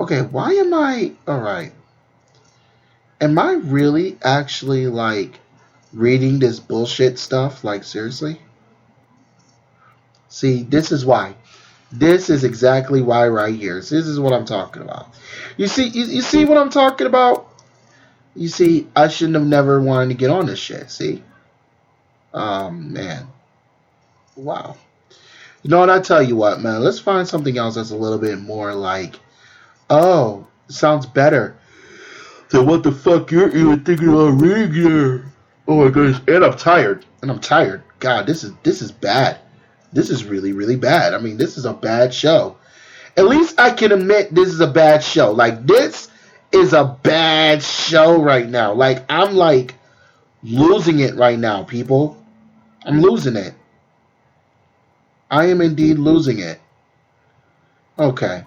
Okay, why am I... Alright. Am I really actually, like, reading this bullshit stuff? Like, seriously? See, this is why. This is exactly why right here. This is what I'm talking about. You see what I'm talking about? You see, I shouldn't have never wanted to get on this shit, see? Man. Wow. You know what, I tell you what, man. Let's find something else that's a little bit more like, oh, sounds better than what the fuck you're even thinking about reading here. Oh my goodness. And I'm tired. God, this is bad. This is really, really bad. I mean, this is a bad show. At least I can admit this is a bad show. Like, this is a bad show right now. Like, I'm, like, losing it right now, people. I'm losing it. I am indeed losing it. Okay.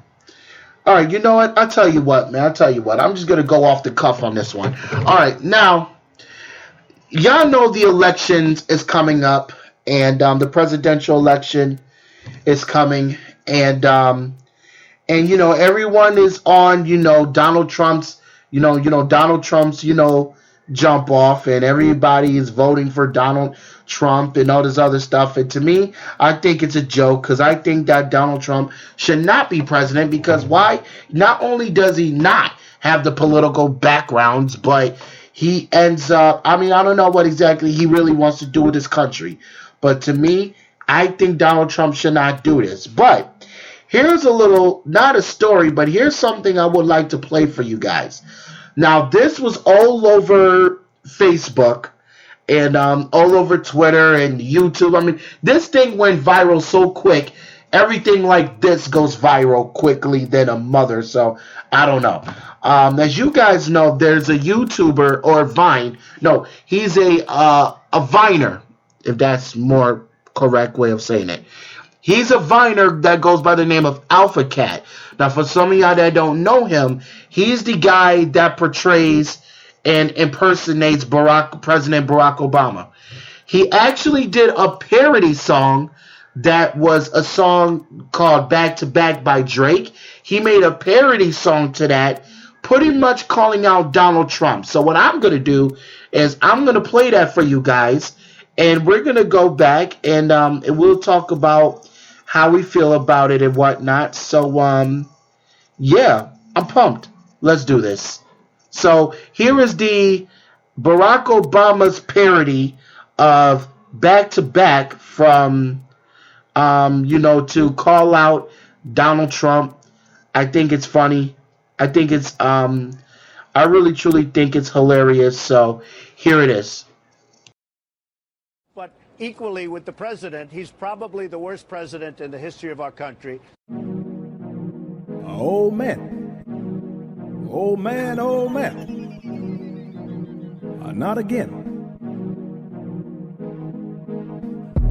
Alright, you know what? I'll tell you what, man. I'm just going to go off the cuff on this one. Alright, now, y'all know the elections is coming up. And the presidential election is coming. And you know, everyone is on, you know, Donald Trump's, jump off, and everybody is voting for Donald Trump and all this other stuff. And to me, I think it's a joke, because I think that Donald Trump should not be president, because why? Not only does he not have the political backgrounds, but he ends up, I mean, I don't know what exactly he really wants to do with this country. But to me, I think Donald Trump should not do this. But here's a little, not a story, but here's something I would like to play for you guys. Now, this was all over Facebook and all over Twitter and YouTube. I mean, this thing went viral so quick. Everything like this goes viral quickly than a mother. So, I don't know. As you guys know, there's a YouTuber or Vine. No, he's a Viner, if that's more correct way of saying it. He's a Viner that goes by the name of Alpha Cat. Now, for some of y'all that don't know him, he's the guy that portrays and impersonates President Barack Obama. He actually did a parody song that was a song called Back to Back by Drake. He made a parody song to that, pretty much calling out Donald Trump. So what I'm going to do is I'm going to play that for you guys. And we're going to go back and we'll talk about how we feel about it and whatnot. So, yeah, I'm pumped. Let's do this. So here is the Barack Obama's parody of Back to Back from, to call out Donald Trump. I think it's funny. I think it's, I really truly think it's hilarious. So here it is. But equally with the president, he's probably the worst president in the history of our country. Oh, man. Oh, man, oh, man. Not again.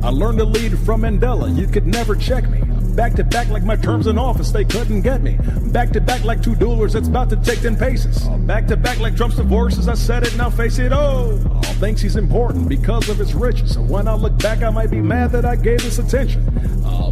I learned to lead from Mandela. You could never check me. Back to back like my terms in office, they couldn't get me. Back to back like two duelers that's about to take 10 paces. Back to back like Trump's divorces, I said it, now face it, oh. Thinks he's important because of his riches. So when I look back, I might be mad that I gave this attention.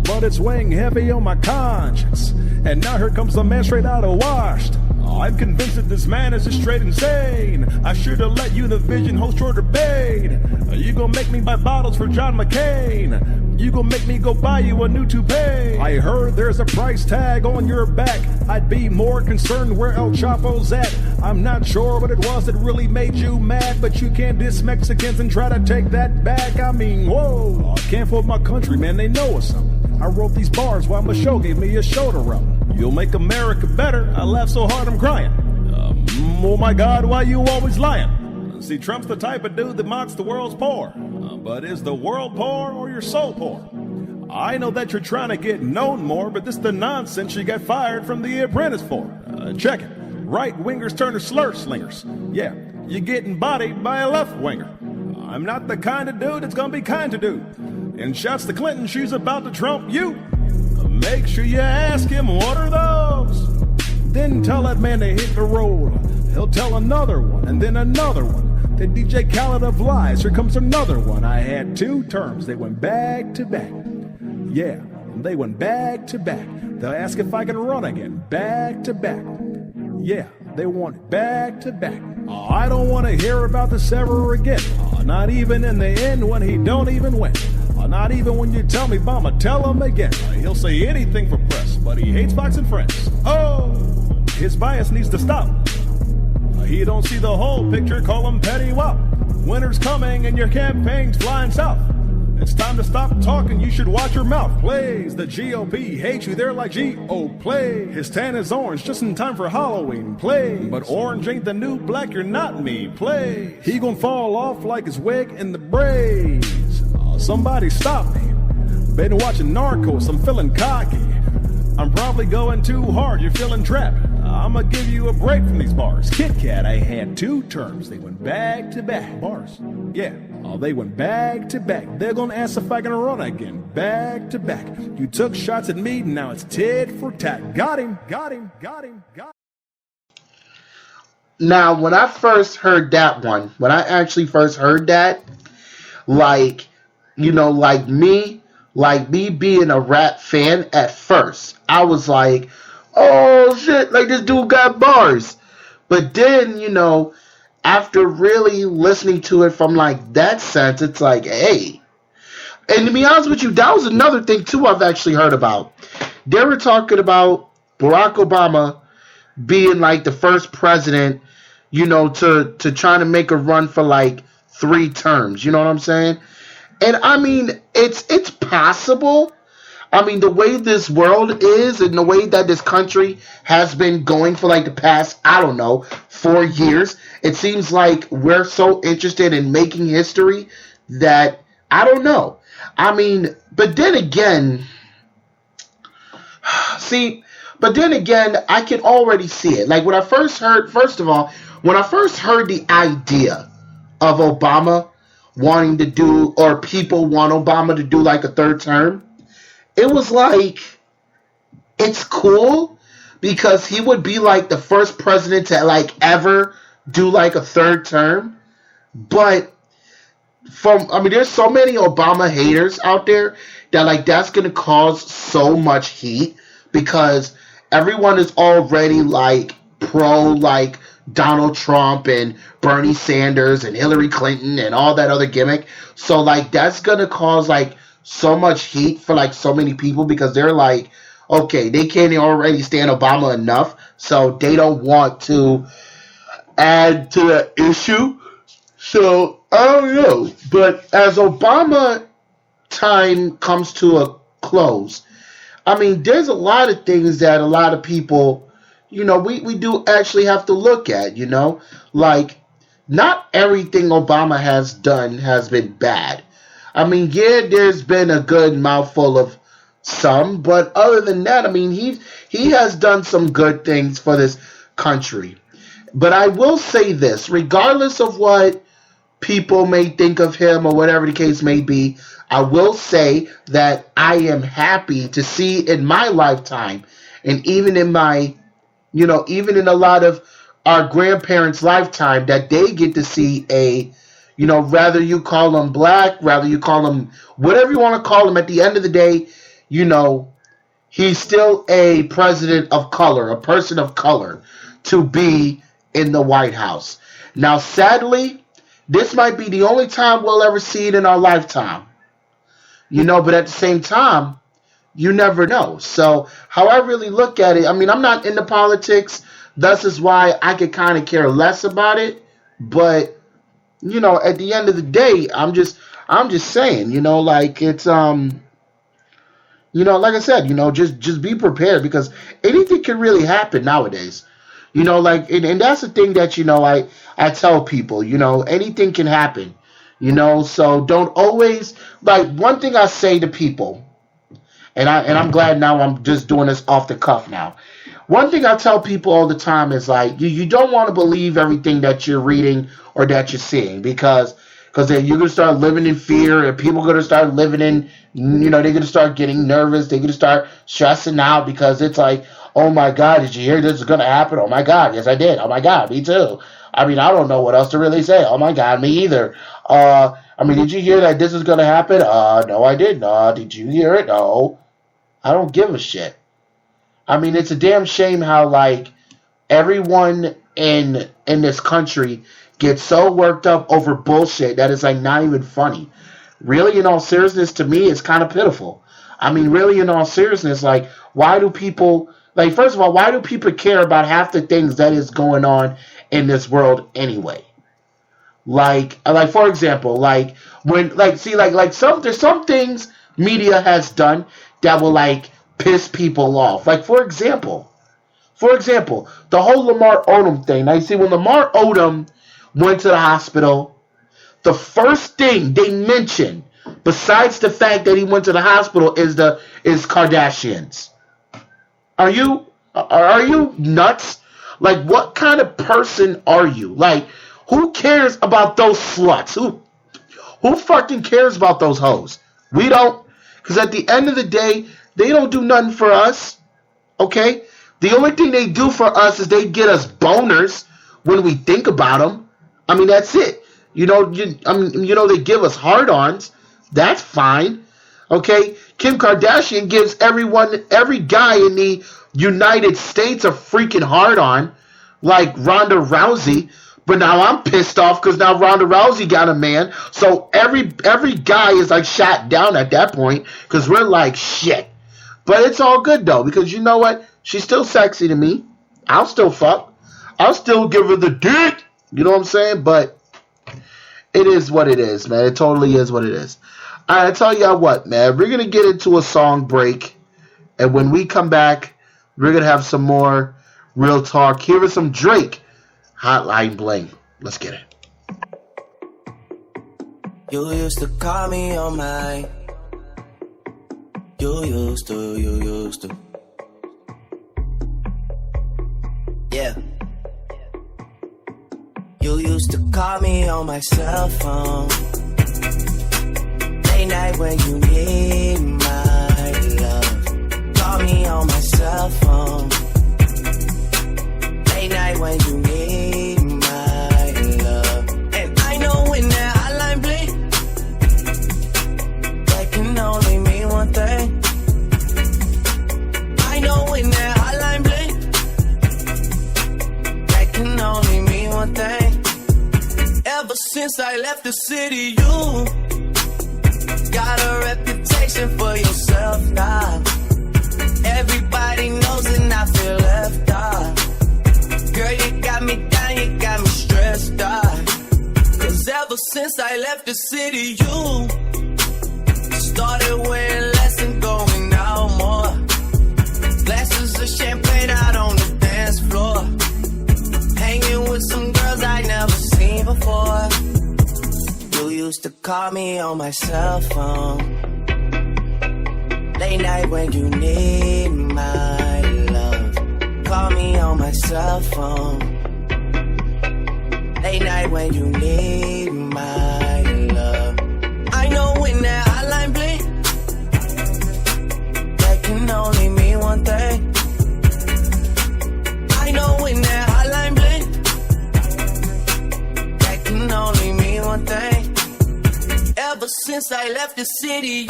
But it's weighing heavy on my conscience. And now here comes the man straight out of Washed. I'm convinced that this man is just straight insane. I should have let Univision host your debate. You gonna make me buy bottles for John McCain. You gonna make me go buy you a new toupee. I heard there's a price tag on your back. I'd be more concerned where El Chapo's at. I'm not sure what it was that really made you mad, but you can't diss Mexicans and try to take that back. I mean, whoa, I can't fool my country, man, they know us something. I wrote these bars while Michelle gave me a shoulder rub. You'll make America better. I laugh so hard I'm crying. Oh my God, why you always lying? See, Trump's the type of dude that mocks the world's poor. But is the world poor or your soul poor? I know that you're trying to get known more, but this is the nonsense you got fired from The Apprentice for. Check it. Right-wingers turn to slur slingers. Yeah, you're getting bodied by a left-winger. I'm not the kind of dude that's gonna be kind to dude. And shouts to Clinton, she's about to trump you. Make sure you ask him, what are those? Then tell that man to hit the road. He'll tell another one, and then another one. The DJ Khaled of lies, here comes another one. I had two terms, they went back to back. Yeah, they went back to back. They'll ask if I can run again, back to back. Yeah, they want it back to back. I don't want to hear about this ever again. Not even in the end when he don't even win. Not even when you tell me, Obama, tell him again. He'll say anything for press, but he hates Fox and Friends. Oh, his bias needs to stop. He don't see the whole picture, call him petty wop. Winter's coming and your campaign's flying south. It's time to stop talking, you should watch your mouth. Plays, the GOP hates you, they're like G.O. Play. His tan is orange, just in time for Halloween. Play, but orange ain't the new black, you're not me. Play, he gon' fall off like his wig in the braids. Somebody stop me. Been watching Narcos, I'm feeling cocky. I'm probably going too hard, you're feeling trapped. I'ma give you a break from these bars. Kit Kat, I had 2 terms. They went back to back. Bars. Yeah. Oh, they went back to back. They're gonna ask if I can run again. Back to back. You took shots at me, now it's tit for tat. Got him. Now, when I first heard that one, when I actually first heard that, like, you know, like me being a rap fan at first, I was like, oh shit, like this dude got bars. But then, you know, after really listening to it from like that sense, it's like, hey. And to be honest with you, that was another thing too I've actually heard about. They were talking about Barack Obama being like the first president, you know, to try to make a run for like 3 terms. You know what I'm saying? And I mean, it's possible. I mean, the way this world is and the way that this country has been going for like the past, I don't know, 4 years, it seems like we're so interested in making history that I don't know. I mean, but then again, I can already see it. Like when I first heard, first of all, when I first heard the idea of Obama wanting to do, or people want Obama to do like a 3rd term, it was like, it's cool because he would be like the first president to like ever do like a 3rd term. But there's so many Obama haters out there that like that's going to cause so much heat because everyone is already like pro like Donald Trump and Bernie Sanders and Hillary Clinton and all that other gimmick. So like that's going to cause like so much heat for like so many people because they're like, okay, they can't already stand Obama enough, so they don't want to add to the issue. So I don't know, but as Obama time comes to a close, I mean, there's a lot of things that a lot of people, you know, we do actually have to look at, you know, like not everything Obama has done has been bad. I mean, yeah, there's been a good mouthful of some, but other than that, I mean, he has done some good things for this country. But I will say this, regardless of what people may think of him or whatever the case may be, I will say that I am happy to see in my lifetime, and even in my, you know, even in a lot of our grandparents' lifetime, that they get to see a, you know, rather you call him black, rather you call him whatever you want to call him, at the end of the day, you know, he's still a president of color, a person of color, to be in the White House. Now, sadly, this might be the only time we'll ever see it in our lifetime. You know, but at the same time, you never know. So, how I really look at it, I mean, I'm not into politics. Thus is why I could kind of care less about it. But you know, at the end of the day, I'm just saying, you know, like it's you know, like I said, you know, just be prepared because anything can really happen nowadays. You know, like and that's the thing that, you know, I tell people, you know, anything can happen. You know, so don't always, like, one thing I say to people, and I'm glad now I'm just doing this off the cuff now. One thing I tell people all the time is like you don't want to believe everything that you're reading or that you're seeing because then you're gonna start living in fear and people are gonna start living in, you know, they're gonna start getting nervous, they're gonna start stressing out because it's like, oh my God, did you hear this is gonna happen? Oh my God, yes I did. Oh my God, me too. I mean, I don't know what else to really say. Oh my God, me either. I mean, did you hear that this is gonna happen? No, I didn't. Did you hear it? No. I don't give a shit. I mean, it's a damn shame how, like, everyone in this country gets so worked up over bullshit that it's like not even funny. Really, in all seriousness, to me, it's kind of pitiful. I mean, really, in all seriousness, like, why do people, like, first of all, why do people care about half the things that is going on in this world anyway? Like for example, like when, like, see, like there's some things media has done that will like piss people off. Like for example, the whole Lamar Odom thing. Now you see, when Lamar Odom went to the hospital, the first thing they mentioned, besides the fact that he went to the hospital, is Kardashians. Are you nuts? Like, what kind of person are you? Like, who cares about those sluts? Who fucking cares about those hoes? We don't. Because at the end of the day, they don't do nothing for us. Okay? The only thing they do for us is they get us boners when we think about them. I mean, that's it. They give us hard-ons. That's fine. Okay? Kim Kardashian gives every guy in the United States a freaking hard-on, like Ronda Rousey. But now I'm pissed off because now Ronda Rousey got a man. So every guy is like shot down at that point because we're like, shit. But it's all good though, because you know what? She's still sexy to me. I'll still fuck. I'll still give her the dick. You know what I'm saying? But it is what it is, man. It totally is what it is. All right, I tell y'all what, man. We're going to get into a song break. And when we come back, we're going to have some more real talk. Here is some Drake. Hotline Bling. Let's get it. You used to call me on my. You used to. Yeah. You used to call me on my cell phone. Late night when you need my love. Call me on my cell phone. Late night when you need my love. And I know when that hotline bling, that can only mean one thing. I know when that hotline bling, that can only mean one thing. Ever since I left the city, you got a reputation for yourself now. Everybody knows and I feel left out. Girl, you got me down, you got me stressed out. Cause ever since I left the city, you started wearing less and going out more. Glasses of champagne out on the dance floor. Hanging with some girls I never seen before. You used to call me on my cell phone. Late night when you need my love. Call me on my cell phone. Late night when you need my love. I know when that hotline bling, that can only mean one thing. I know when that hotline bling, that can only mean one thing. Ever since I left the city,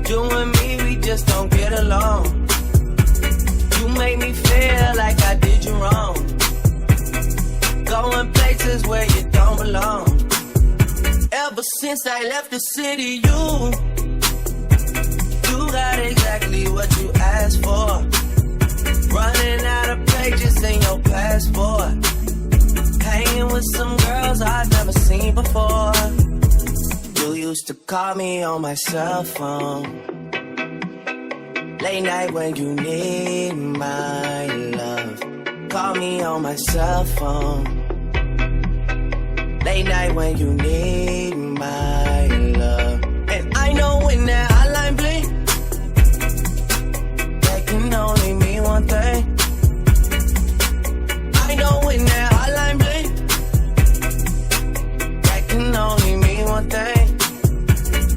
you and me, we just don't get along. You make me feel like I did you wrong. Going places where you don't belong. Ever since I left the city, you got exactly what you asked for. Running out of pages in your passport. Hanging with some girls I've never seen before. You used to call me on my cell phone. Late night when you need my love. Call me on my cell phone. Late night when you need my love. And I know when that hotline bling, that can only mean one thing. I know when that hotline bling, that can only mean one thing.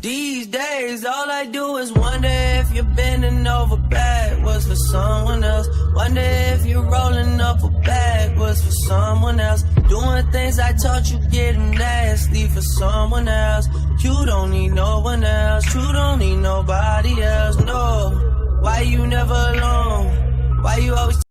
These days, all I do is wonder if you're bending over backwards for someone else. Wonder if you're rolling up a backwards for someone else. Doing things I taught you, getting nasty for someone else. You don't need no one else. You don't need nobody else, no. Why you never alone? Why you always